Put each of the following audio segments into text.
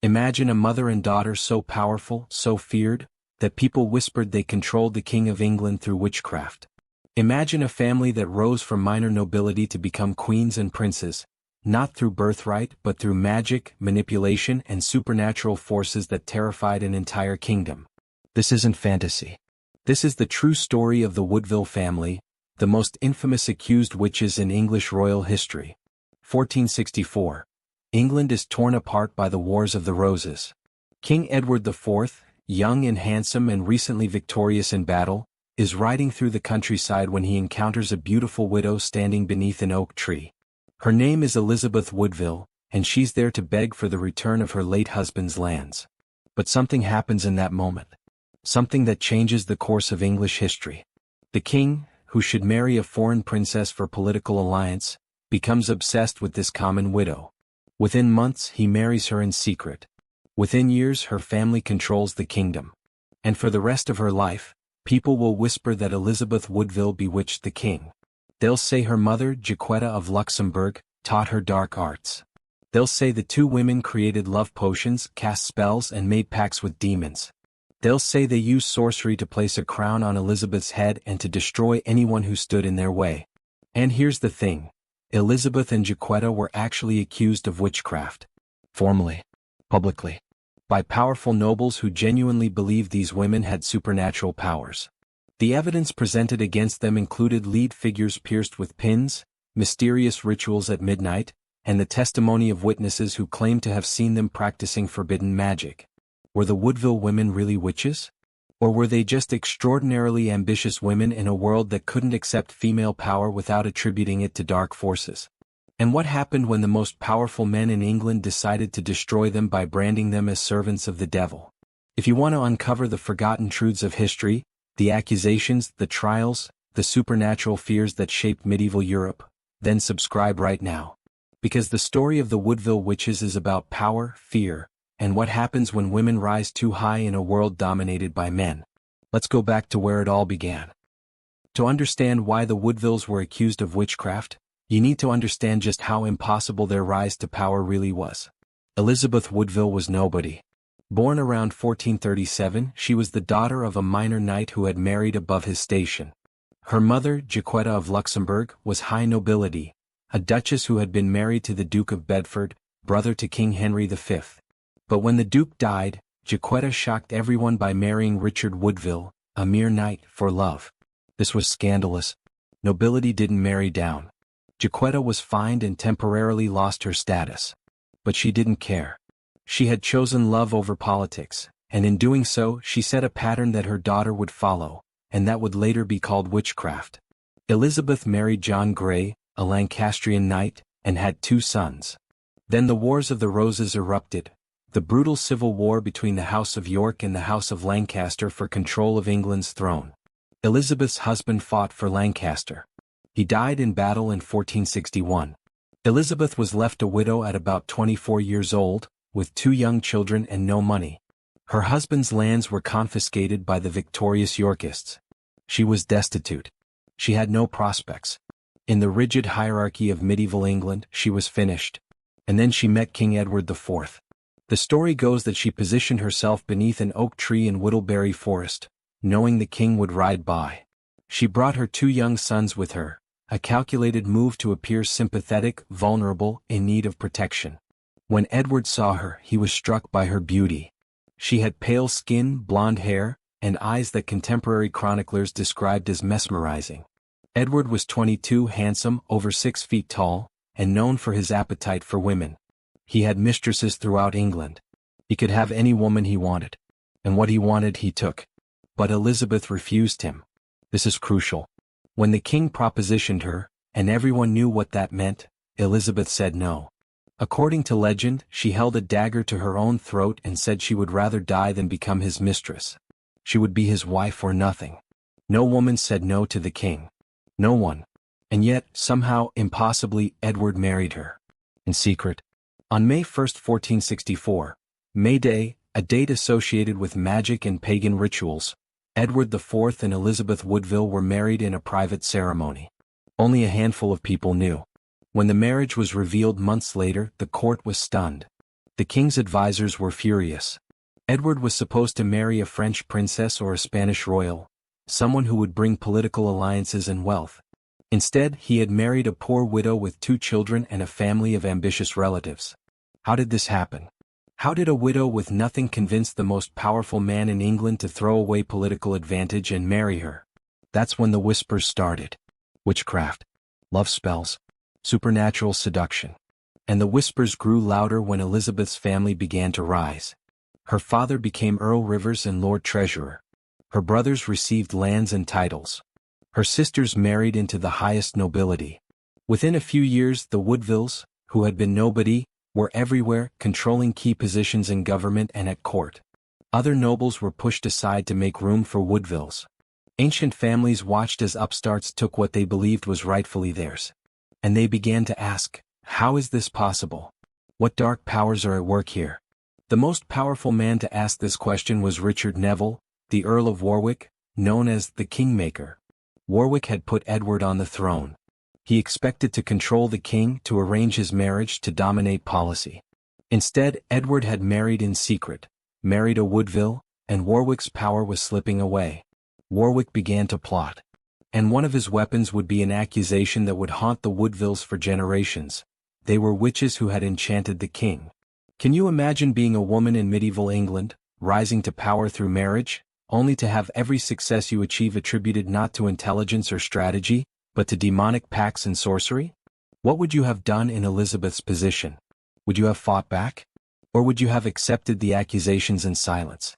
Imagine a mother and daughter so powerful, so feared, that people whispered they controlled the King of England through witchcraft. Imagine a family that rose from minor nobility to become queens and princes, not through birthright but through magic, manipulation and supernatural forces that terrified an entire kingdom. This isn't fantasy. This is the true story of the Woodville family, the most infamous accused witches in English royal history. 1464. England is torn apart by the Wars of the Roses. King Edward IV, young and handsome and recently victorious in battle, is riding through the countryside when he encounters a beautiful widow standing beneath an oak tree. Her name is Elizabeth Woodville, and she's there to beg for the return of her late husband's lands. But something happens in that moment. Something that changes the course of English history. The king, who should marry a foreign princess for political alliance, becomes obsessed with this common widow. Within months he marries her in secret. Within years her family controls the kingdom. And for the rest of her life, people will whisper that Elizabeth Woodville bewitched the king. They'll say her mother, Jacquetta of Luxembourg, taught her dark arts. They'll say the two women created love potions, cast spells and made pacts with demons. They'll say they used sorcery to place a crown on Elizabeth's head and to destroy anyone who stood in their way. And here's the thing. Elizabeth and Jacquetta were actually accused of witchcraft. Formally. Publicly. By powerful nobles who genuinely believed these women had supernatural powers. The evidence presented against them included lead figures pierced with pins, mysterious rituals at midnight, and the testimony of witnesses who claimed to have seen them practicing forbidden magic. Were the Woodville women really witches? Or were they just extraordinarily ambitious women in a world that couldn't accept female power without attributing it to dark forces? And what happened when the most powerful men in England decided to destroy them by branding them as servants of the devil? If you want to uncover the forgotten truths of history, the accusations, the trials, the supernatural fears that shaped medieval Europe, then subscribe right now. Because the story of the Woodville witches is about power, fear, and what happens when women rise too high in a world dominated by men. Let's go back to where it all began. To understand why the Woodvilles were accused of witchcraft, you need to understand just how impossible their rise to power really was. Elizabeth Woodville was nobody. Born around 1437, she was the daughter of a minor knight who had married above his station. Her mother, Jacquetta of Luxembourg, was high nobility, a duchess who had been married to the Duke of Bedford, brother to King Henry V. But when the Duke died, Jacquetta shocked everyone by marrying Richard Woodville, a mere knight, for love. This was scandalous. Nobility didn't marry down. Jacquetta was fined and temporarily lost her status. But she didn't care. She had chosen love over politics, and in doing so she set a pattern that her daughter would follow, and that would later be called witchcraft. Elizabeth married John Grey, a Lancastrian knight, and had 2 sons. Then the Wars of the Roses erupted, the brutal civil war between the House of York and the House of Lancaster for control of England's throne. Elizabeth's husband fought for Lancaster. He died in battle in 1461. Elizabeth was left a widow at about 24 years old, with 2 young children and no money. Her husband's lands were confiscated by the victorious Yorkists. She was destitute. She had no prospects. In the rigid hierarchy of medieval England, she was finished. And then she met King Edward IV. The story goes that she positioned herself beneath an oak tree in Whittleberry Forest, knowing the king would ride by. She brought her 2 young sons with her, a calculated move to appear sympathetic, vulnerable, in need of protection. When Edward saw her, he was struck by her beauty. She had pale skin, blonde hair, and eyes that contemporary chroniclers described as mesmerizing. Edward was 22, handsome, over 6 feet tall, and known for his appetite for women. He had mistresses throughout England. He could have any woman he wanted. And what he wanted he took. But Elizabeth refused him. This is crucial. When the king propositioned her, and everyone knew what that meant, Elizabeth said no. According to legend, she held a dagger to her own throat and said she would rather die than become his mistress. She would be his wife or nothing. No woman said no to the king. No one. And yet, somehow, impossibly, Edward married her. In secret. On May 1, 1464, May Day, a date associated with magic and pagan rituals, Edward IV and Elizabeth Woodville were married in a private ceremony. Only a handful of people knew. When the marriage was revealed months later, the court was stunned. The king's advisors were furious. Edward was supposed to marry a French princess or a Spanish royal, someone who would bring political alliances and wealth. Instead, he had married a poor widow with 2 children and a family of ambitious relatives. How did this happen? How did a widow with nothing convince the most powerful man in England to throw away political advantage and marry her? That's when the whispers started. Witchcraft, love spells, supernatural seduction. And the whispers grew louder when Elizabeth's family began to rise. Her father became Earl Rivers and Lord Treasurer. Her brothers received lands and titles. Her sisters married into the highest nobility. Within a few years, the Woodvilles, who had been nobody, were everywhere, controlling key positions in government and at court. Other nobles were pushed aside to make room for Woodvilles. Ancient families watched as upstarts took what they believed was rightfully theirs. And they began to ask, how is this possible? What dark powers are at work here? The most powerful man to ask this question was Richard Neville, the Earl of Warwick, known as the Kingmaker. Warwick had put Edward on the throne. He expected to control the king, to arrange his marriage, to dominate policy. Instead, Edward had married in secret, married a Woodville, and Warwick's power was slipping away. Warwick began to plot. And one of his weapons would be an accusation that would haunt the Woodvilles for generations. They were witches who had enchanted the king. Can you imagine being a woman in medieval England, rising to power through marriage, only to have every success you achieve attributed not to intelligence or strategy, but to demonic pacts and sorcery? What would you have done in Elizabeth's position? Would you have fought back? Or would you have accepted the accusations in silence?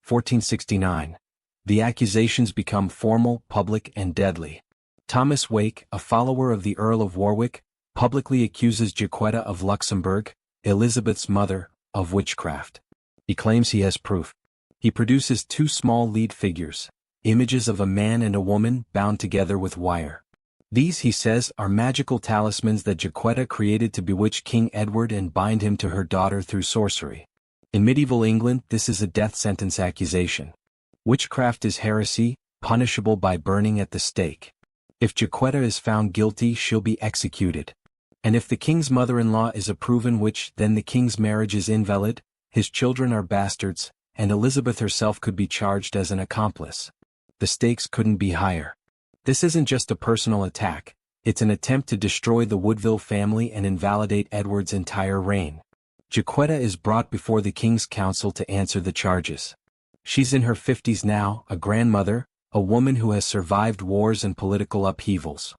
1469. The accusations become formal, public, and deadly. Thomas Wake, a follower of the Earl of Warwick, publicly accuses Jacquetta of Luxembourg, Elizabeth's mother, of witchcraft. He claims he has proof. He produces 2 small lead figures, images of a man and a woman bound together with wire. These, he says, are magical talismans that Jacquetta created to bewitch King Edward and bind him to her daughter through sorcery. In medieval England, this is a death sentence accusation. Witchcraft is heresy, punishable by burning at the stake. If Jacquetta is found guilty, she'll be executed. And if the king's mother-in-law is a proven witch, then the king's marriage is invalid, his children are bastards, and Elizabeth herself could be charged as an accomplice. The stakes couldn't be higher. This isn't just a personal attack, it's an attempt to destroy the Woodville family and invalidate Edward's entire reign. Jacquetta is brought before the king's council to answer the charges. She's in her 50s now, a grandmother, a woman who has survived wars and political upheavals.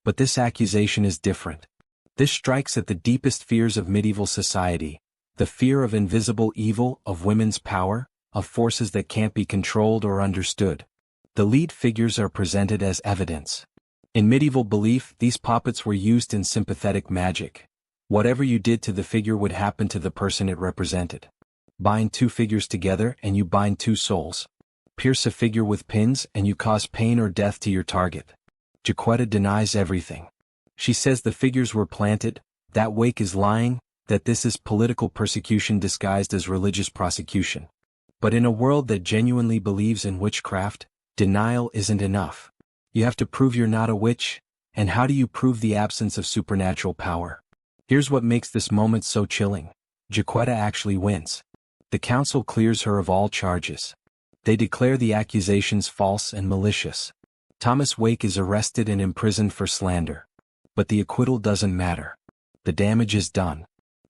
But this accusation is different. This strikes at the deepest fears of medieval society, the fear of invisible evil, of women's power, of forces that can't be controlled or understood. The lead figures are presented as evidence. In medieval belief, these puppets were used in sympathetic magic. Whatever you did to the figure would happen to the person it represented. Bind 2 figures together and you bind 2 souls. Pierce a figure with pins and you cause pain or death to your target. Jacquetta denies everything. She says the figures were planted, that Wake is lying, that this is political persecution disguised as religious prosecution. But in a world that genuinely believes in witchcraft, denial isn't enough. You have to prove you're not a witch, and how do you prove the absence of supernatural power? Here's what makes this moment so chilling. Jacquetta actually wins. The council clears her of all charges. They declare the accusations false and malicious. Thomas Wake is arrested and imprisoned for slander. But the acquittal doesn't matter. The damage is done.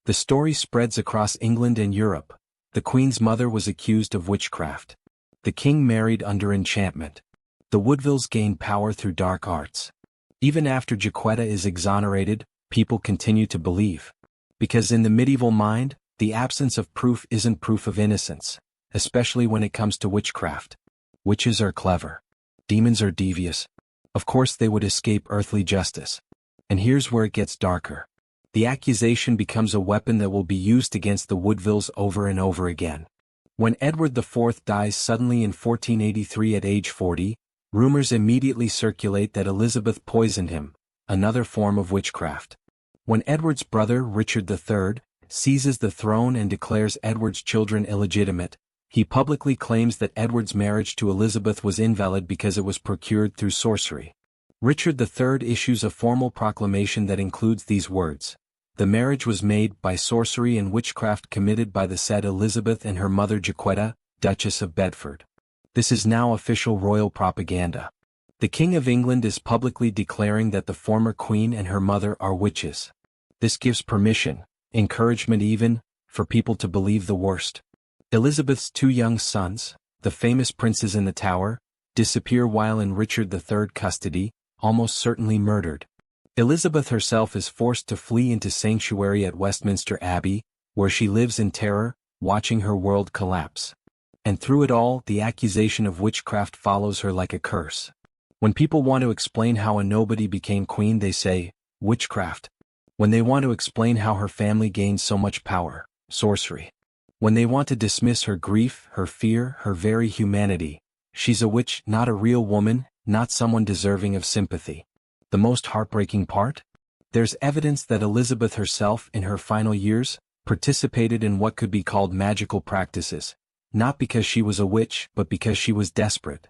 The story spreads across England and Europe. The Queen's mother was accused of witchcraft. The king married under enchantment. The Woodvilles gained power through dark arts. Even after Jacquetta is exonerated, people continue to believe. Because in the medieval mind, the absence of proof isn't proof of innocence, especially when it comes to witchcraft. Witches are clever. Demons are devious. Of course they would escape earthly justice. And here's where it gets darker. The accusation becomes a weapon that will be used against the Woodvilles over and over again. When Edward IV dies suddenly in 1483 at age 40, rumors immediately circulate that Elizabeth poisoned him, another form of witchcraft. When Edward's brother, Richard III, seizes the throne and declares Edward's children illegitimate, he publicly claims that Edward's marriage to Elizabeth was invalid because it was procured through sorcery. Richard III issues a formal proclamation that includes these words: The marriage was made by sorcery and witchcraft committed by the said Elizabeth and her mother Jacquetta, Duchess of Bedford. This is now official royal propaganda. The King of England is publicly declaring that the former queen and her mother are witches. This gives permission, encouragement even, for people to believe the worst. Elizabeth's two young sons, the famous princes in the Tower, disappear while in Richard III's custody, almost certainly murdered. Elizabeth herself is forced to flee into sanctuary at Westminster Abbey, where she lives in terror, watching her world collapse. And through it all, the accusation of witchcraft follows her like a curse. When people want to explain how a nobody became queen, they say, witchcraft. When they want to explain how her family gained so much power, sorcery. When they want to dismiss her grief, her fear, her very humanity, she's a witch, not a real woman, not someone deserving of sympathy. The most heartbreaking part? There's evidence that Elizabeth herself, in her final years, participated in what could be called magical practices, not because she was a witch, but because she was desperate.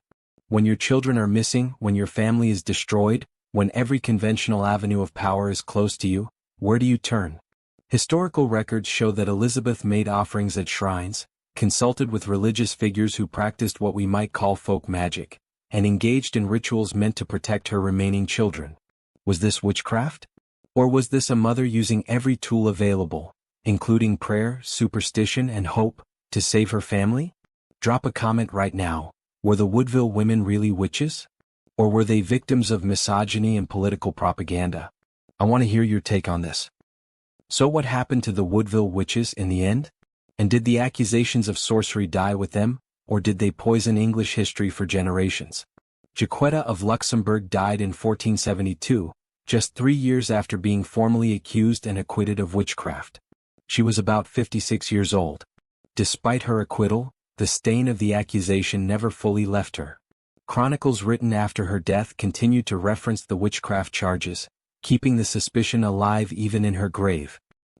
When your children are missing, when your family is destroyed, when every conventional avenue of power is close to you, where do you turn? Historical records show that Elizabeth made offerings at shrines, consulted with religious figures who practiced what we might call folk magic, and engaged in rituals meant to protect her remaining children. Was this witchcraft? Or was this a mother using every tool available, including prayer, superstition, and hope, to save her family? Drop a comment right now. Were the Woodville women really witches? Or were they victims of misogyny and political propaganda? I want to hear your take on this. So what happened to the Woodville witches in the end? And did the accusations of sorcery die with them, or did they poison English history for generations? Jacquetta of Luxembourg died in 1472, just 3 years after being formally accused and acquitted of witchcraft. She was about 56 years old. Despite her acquittal, the stain of the accusation never fully left her. Chronicles written after her death continued to reference the witchcraft charges, keeping the suspicion alive even in her grave.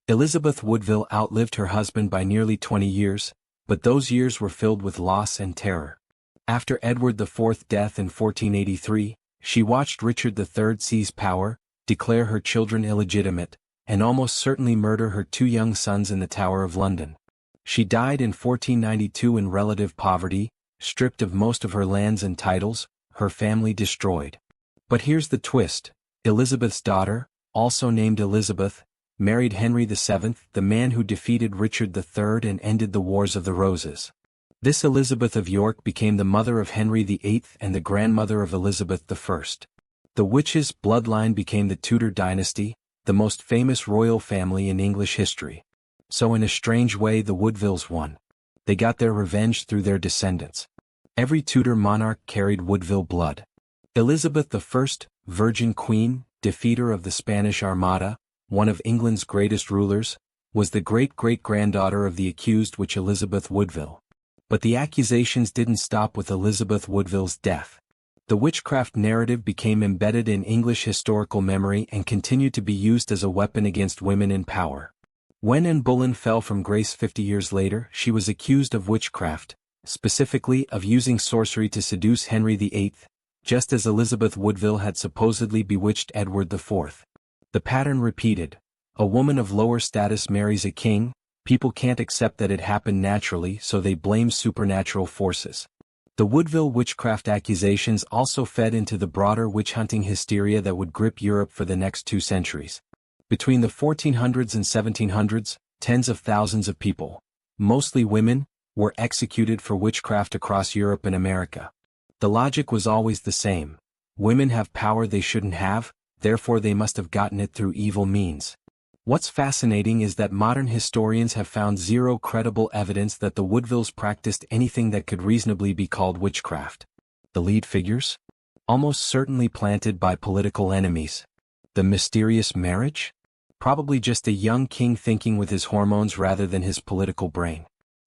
Elizabeth Woodville outlived her husband by nearly 20 years, but those years were filled with loss and terror. After Edward IV's death in 1483, she watched Richard III seize power, declare her children illegitimate, and almost certainly murder her two young sons in the Tower of London. She died in 1492 in relative poverty, stripped of most of her lands and titles, her family destroyed. But here's the twist. Elizabeth's daughter, also named Elizabeth, married Henry VII, the man who defeated Richard III and ended the Wars of the Roses. This Elizabeth of York became the mother of Henry VIII and the grandmother of Elizabeth I. The witches' bloodline became the Tudor dynasty, the most famous royal family in English history. So in a strange way the Woodvilles won. They got their revenge through their descendants. Every Tudor monarch carried Woodville blood. Elizabeth I, Virgin Queen, defeater of the Spanish Armada, one of England's greatest rulers, was the great-great-granddaughter of the accused witch Elizabeth Woodville. But the accusations didn't stop with Elizabeth Woodville's death. The witchcraft narrative became embedded in English historical memory and continued to be used as a weapon against women in power. When Anne Boleyn fell from grace 50 years later, she was accused of witchcraft, specifically of using sorcery to seduce Henry VIII, just as Elizabeth Woodville had supposedly bewitched Edward IV. The pattern repeated. A woman of lower status marries a king, people can't accept that it happened naturally, so they blame supernatural forces. The Woodville witchcraft accusations also fed into the broader witch-hunting hysteria that would grip Europe for the next 2 centuries. Between the 1400s and 1700s, tens of thousands of people, mostly women, were executed for witchcraft across Europe and America. The logic was always the same. Women have power they shouldn't have, therefore they must have gotten it through evil means. What's fascinating is that modern historians have found zero credible evidence that the Woodvilles practiced anything that could reasonably be called witchcraft. The lead figures? Almost certainly planted by political enemies. The mysterious marriage? Probably just a young king thinking with his hormones rather than his political brain.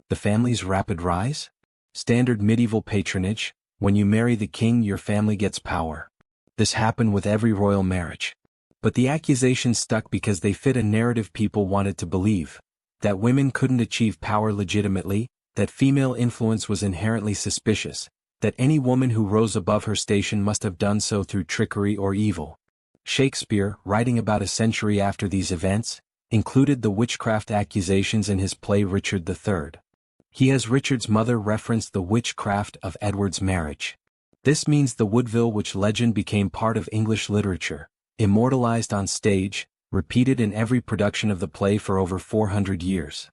The family's rapid rise? Standard medieval patronage. When you marry the king, your family gets power. This happened with every royal marriage. But the accusations stuck because they fit a narrative people wanted to believe. That women couldn't achieve power legitimately, that female influence was inherently suspicious, that any woman who rose above her station must have done so through trickery or evil. Shakespeare, writing about a century after these events, included the witchcraft accusations in his play Richard III. He has Richard's mother reference the witchcraft of Edward's marriage. This means the Woodville witch legend became part of English literature, immortalized on stage, repeated in every production of the play for over 400 years.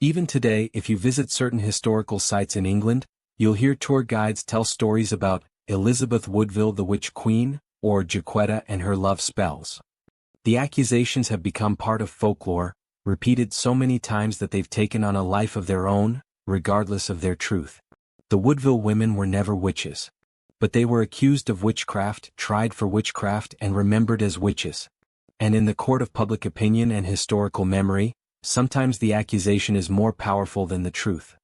Even today, if you visit certain historical sites in England, you'll hear tour guides tell stories about Elizabeth Woodville the Witch Queen, or Jacquetta and her love spells. The accusations have become part of folklore, repeated so many times that they've taken on a life of their own, regardless of their truth. The Woodville women were never witches. But they were accused of witchcraft, tried for witchcraft, and remembered as witches. And in the court of public opinion and historical memory, sometimes the accusation is more powerful than the truth.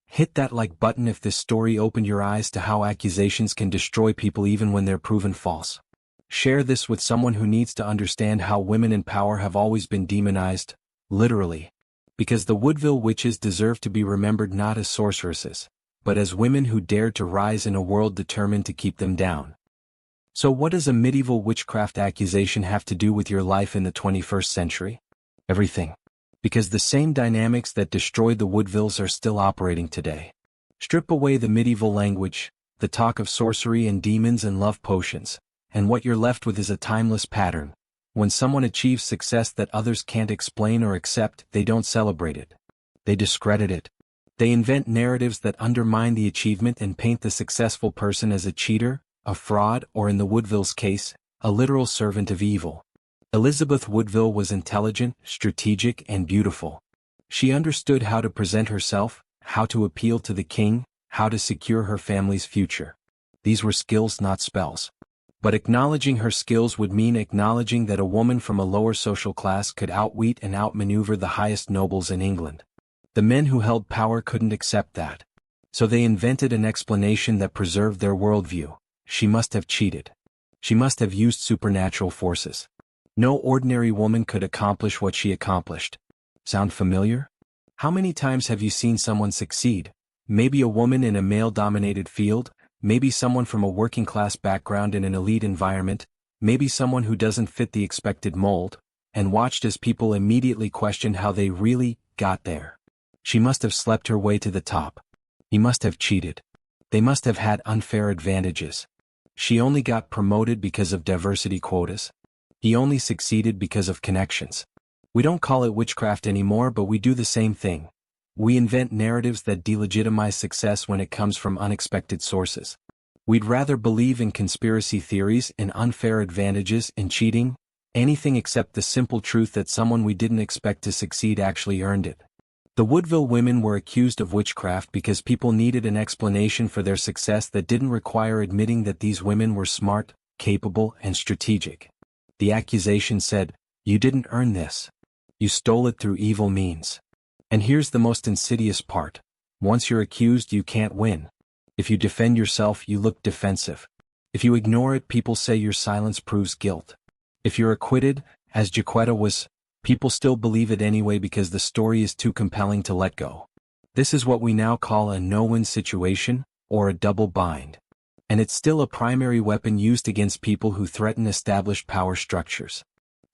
Hit that like button if this story opened your eyes to how accusations can destroy people even when they're proven false. Share this with someone who needs to understand how women in power have always been demonized, literally. Because the Woodville witches deserve to be remembered not as sorceresses, but as women who dared to rise in a world determined to keep them down. So what does a medieval witchcraft accusation have to do with your life in the 21st century? Everything. Because the same dynamics that destroyed the Woodvilles are still operating today. Strip away the medieval language, the talk of sorcery and demons and love potions, and what you're left with is a timeless pattern. When someone achieves success that others can't explain or accept, they don't celebrate it. They discredit it. They invent narratives that undermine the achievement and paint the successful person as a cheater, a fraud, or in the Woodville's case, a literal servant of evil. Elizabeth Woodville was intelligent, strategic, and beautiful. She understood how to present herself, how to appeal to the king, how to secure her family's future. These were skills, not spells. But acknowledging her skills would mean acknowledging that a woman from a lower social class could outwit and outmaneuver the highest nobles in England. The men who held power couldn't accept that. So they invented an explanation that preserved their worldview. She must have cheated. She must have used supernatural forces. No ordinary woman could accomplish what she accomplished. Sound familiar? How many times have you seen someone succeed? Maybe a woman in a male-dominated field, maybe someone from a working-class background in an elite environment, maybe someone who doesn't fit the expected mold, and watched as people immediately questioned how they really got there. She must have slept her way to the top. He must have cheated. They must have had unfair advantages. She only got promoted because of diversity quotas. He only succeeded because of connections. We don't call it witchcraft anymore, but we do the same thing. We invent narratives that delegitimize success when it comes from unexpected sources. We'd rather believe in conspiracy theories and unfair advantages and cheating, anything except the simple truth that someone we didn't expect to succeed actually earned it. The Woodville women were accused of witchcraft because people needed an explanation for their success that didn't require admitting that these women were smart, capable, and strategic. The accusation said, "You didn't earn this. You stole it through evil means." And here's the most insidious part. Once you're accused, you can't win. If you defend yourself, you look defensive. If you ignore it, people say your silence proves guilt. If you're acquitted, as Jacquetta was, people still believe it anyway because the story is too compelling to let go. This is what we now call a no-win situation, or a double bind. And it's still a primary weapon used against people who threaten established power structures.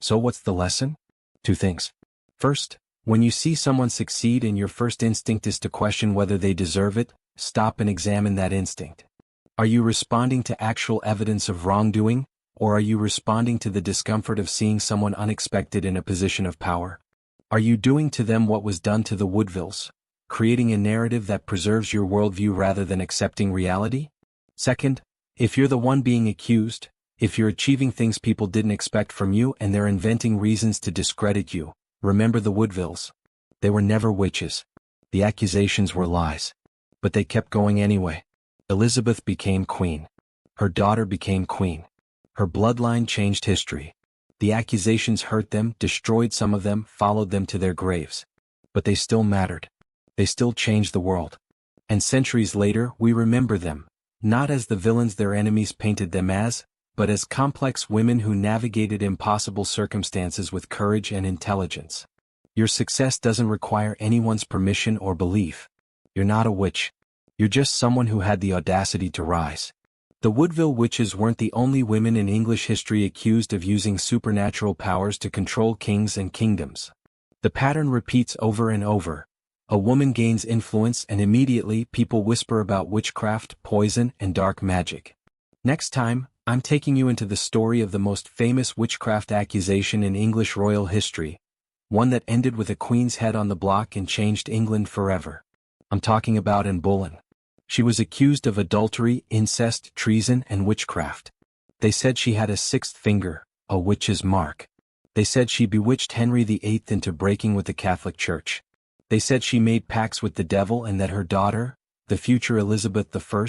So what's the lesson? Two things. First, when you see someone succeed and your first instinct is to question whether they deserve it, stop and examine that instinct. Are you responding to actual evidence of wrongdoing, or are you responding to the discomfort of seeing someone unexpected in a position of power? Are you doing to them what was done to the Woodvilles, creating a narrative that preserves your worldview rather than accepting reality? Second, if you're the one being accused, if you're achieving things people didn't expect from you and they're inventing reasons to discredit you, remember the Woodvilles. They were never witches. The accusations were lies. But they kept going anyway. Elizabeth became queen. Her daughter became queen. Her bloodline changed history. The accusations hurt them, destroyed some of them, followed them to their graves. But they still mattered. They still changed the world. And centuries later, we remember them, not as the villains their enemies painted them as, but as complex women who navigated impossible circumstances with courage and intelligence. Your success doesn't require anyone's permission or belief. You're not a witch. You're just someone who had the audacity to rise. The Woodville witches weren't the only women in English history accused of using supernatural powers to control kings and kingdoms. The pattern repeats over and over. A woman gains influence and immediately people whisper about witchcraft, poison, and dark magic. Next time, I'm taking you into the story of the most famous witchcraft accusation in English royal history, one that ended with a queen's head on the block and changed England forever. I'm talking about Anne Boleyn. She was accused of adultery, incest, treason, and witchcraft. They said she had a sixth finger, a witch's mark. They said she bewitched Henry VIII into breaking with the Catholic Church. They said she made pacts with the devil and that her daughter, the future Elizabeth I,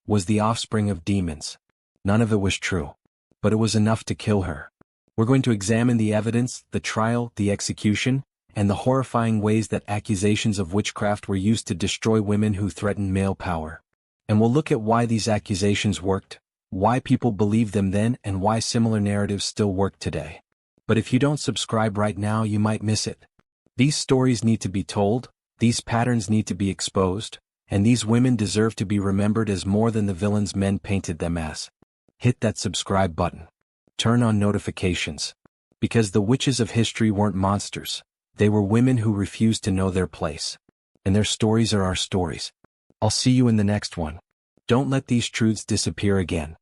was the offspring of demons. None of it was true. But it was enough to kill her. We're going to examine the evidence, the trial, the execution, and the horrifying ways that accusations of witchcraft were used to destroy women who threatened male power. And we'll look at why these accusations worked, why people believed them then, and why similar narratives still work today. But if you don't subscribe right now, you might miss it. These stories need to be told, these patterns need to be exposed, and these women deserve to be remembered as more than the villains men painted them as. Hit that subscribe button. Turn on notifications. Because the witches of history weren't monsters. They were women who refused to know their place. And their stories are our stories. I'll see you in the next one. Don't let these truths disappear again.